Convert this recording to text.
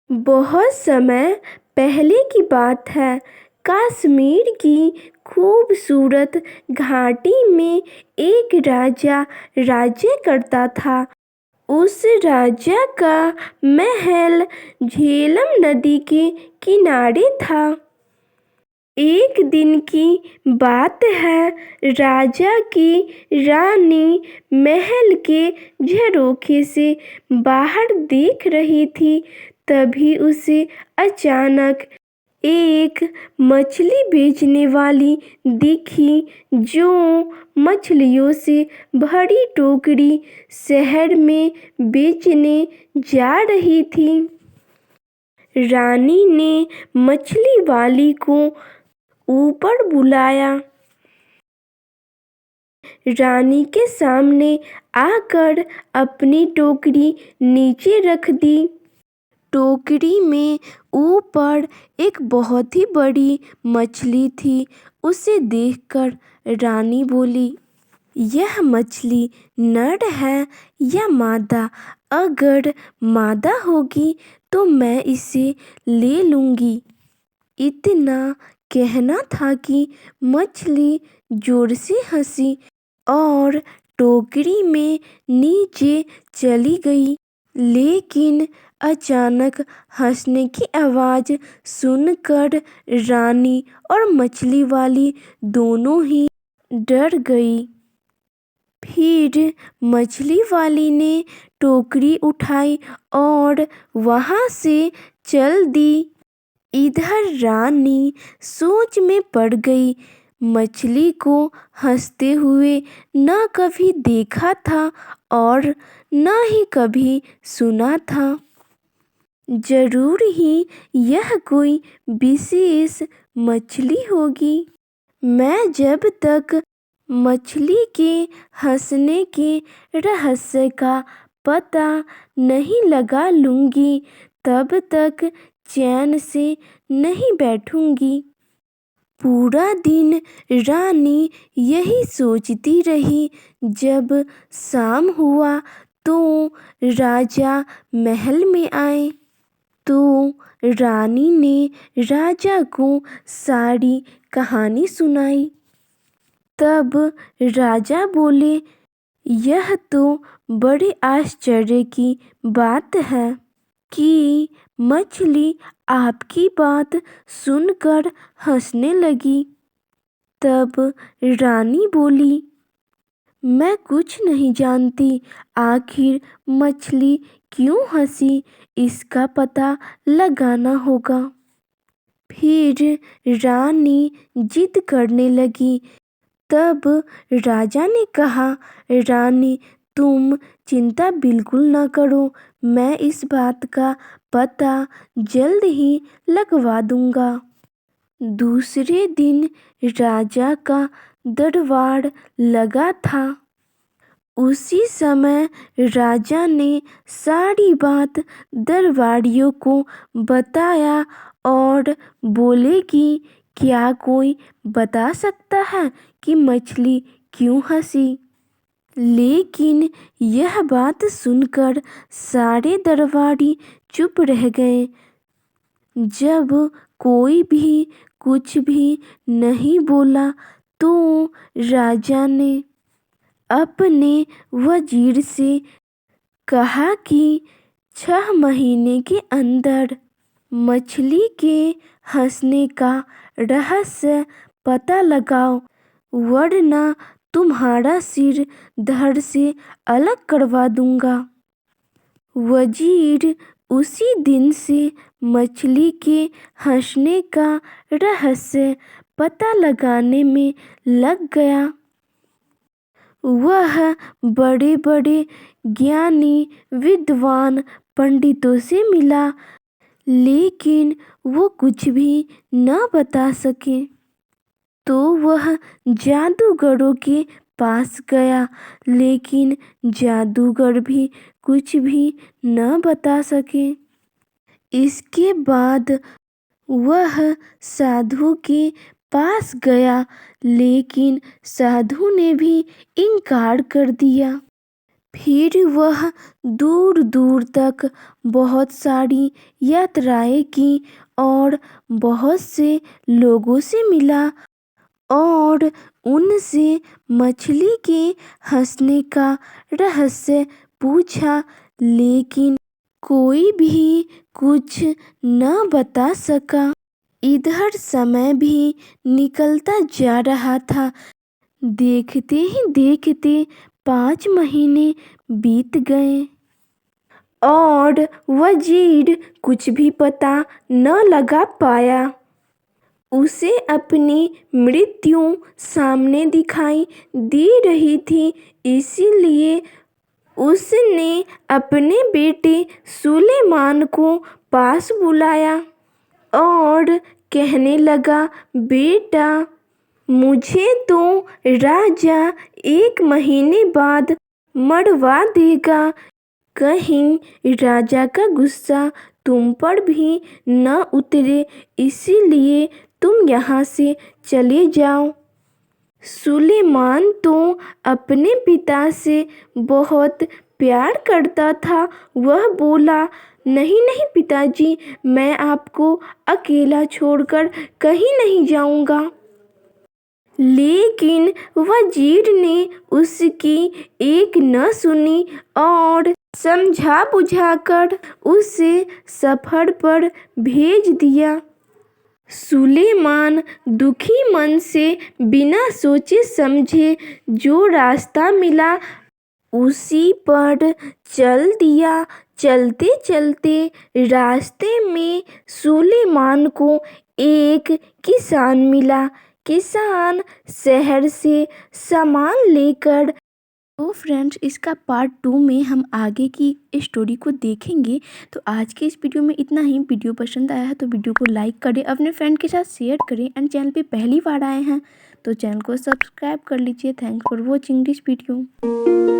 बहुत समय पहले की बात है। कश्मीर की खूबसूरत घाटी में एक राजा राज्य करता था। उस राजा का महल झेलम नदी के किनारे था। एक दिन की बात है, राजा की रानी महल के झरोखे से बाहर देख रही थी। तभी उसे अचानक एक मछली बेचने वाली दिखी, जो मछलियों से भरी टोकरी शहर में बेचने जा रही थी। रानी ने मछली वाली को ऊपर बुलाया। रानी के सामने आकर अपनी टोकरी नीचे रख दी। टोकरी में ऊपर एक बहुत ही बड़ी मछली थी। उसे देखकर रानी बोली, यह मछली नर है या मादा? अगर मादा होगी तो मैं इसे ले लूंगी। इतना कहना था कि मछली जोर से हंसी और टोकरी में नीचे चली गई। लेकिन अचानक हंसने की आवाज़ सुनकर रानी और मछली वाली दोनों ही डर गई। फिर मछली वाली ने टोकरी उठाई और वहाँ से चल दी। इधर रानी सोच में पड़ गई। मछली को हंसते हुए न कभी देखा था और न ही कभी सुना था। जरूर ही यह कोई विशेष मछली होगी। मैं जब तक मछली के हंसने के रहस्य का पता नहीं लगा लूंगी, तब तक चैन से नहीं बैठूंगी। पूरा दिन रानी यही सोचती रही। जब शाम हुआ तो राजा महल में आए। तो रानी ने राजा को सारी कहानी सुनाई। तब राजा बोले, यह तो बड़े आश्चर्य की बात है कि मछली आपकी बात सुनकर हंसने लगी। तब रानी बोली, मैं कुछ नहीं जानती। आखिर मछली क्यों हंसी, इसका पता लगाना होगा। फिर रानी जिद करने लगी। तब राजा ने कहा, रानी तुम चिंता बिल्कुल न करो, मैं इस बात का पता जल्द ही लगवा दूंगा। दूसरे दिन राजा का दरबार लगा था। उसी समय राजा ने सारी बात दरबारियों को बताया और बोले कि क्या कोई बता सकता है कि मछली क्यों हंसी। लेकिन यह बात सुनकर सारे दरबारी चुप रह गए। जब कोई भी कुछ भी नहीं बोला तो राजा ने अपने वजीर से कहा कि 6 महीने के अंदर मछली के हंसने का रहस्य पता लगाओ, वरना तुम्हारा सिर धड़ से अलग करवा दूंगा। वजीर उसी दिन से मछली के हंसने का रहस्य पता लगाने में लग गया। वह बड़े बड़े ज्ञानी विद्वान पंडितों से मिला, लेकिन वो कुछ भी न बता सके। तो वह जादूगरों के पास गया, लेकिन जादूगर भी कुछ भी न बता सके। इसके बाद वह साधु के पास गया, लेकिन साधु ने भी इनकार कर दिया। फिर वह दूर दूर तक बहुत सारी यात्राएं की और बहुत से लोगों से मिला और उनसे मछली के हंसने का रहस्य पूछा, लेकिन कोई भी कुछ न बता सका। इधर समय भी निकलता जा रहा था। देखते ही देखते 5 महीने बीत गए और वजीर कुछ भी पता न लगा पाया। उसे अपनी मृत्यु सामने दिखाई दे रही थी, इसीलिए उसने अपने बेटे सुलेमान को पास बुलाया और कहने लगा, बेटा, मुझे तो राजा 1 महीने बाद मरवा देगा। कहीं राजा का गुस्सा तुम पर भी न उतरे, इसीलिए तुम यहाँ से चले जाओ। सुलेमान तो अपने पिता से बहुत प्यार करता था। वह बोला, नहीं नहीं पिताजी, मैं आपको अकेला छोड़कर कहीं नहीं जाऊंगा। लेकिन वजीर ने उसकी एक न सुनी और समझा बुझाकर उसे सफर पर भेज दिया। सुलेमान दुखी मन से बिना सोचे समझे जो रास्ता मिला उसी पर चल दिया। चलते चलते रास्ते में सुलेमान को एक किसान मिला। किसान शहर से सामान लेकर। तो फ्रेंड्स, इसका पार्ट 2 में हम आगे की स्टोरी को देखेंगे। तो आज के इस वीडियो में इतना ही। वीडियो पसंद आया है तो वीडियो को लाइक करें, अपने फ्रेंड के साथ शेयर करें एंड चैनल पे पहली बार आए हैं तो चैनल को सब्सक्राइब कर लीजिए। Thanks for watching this video.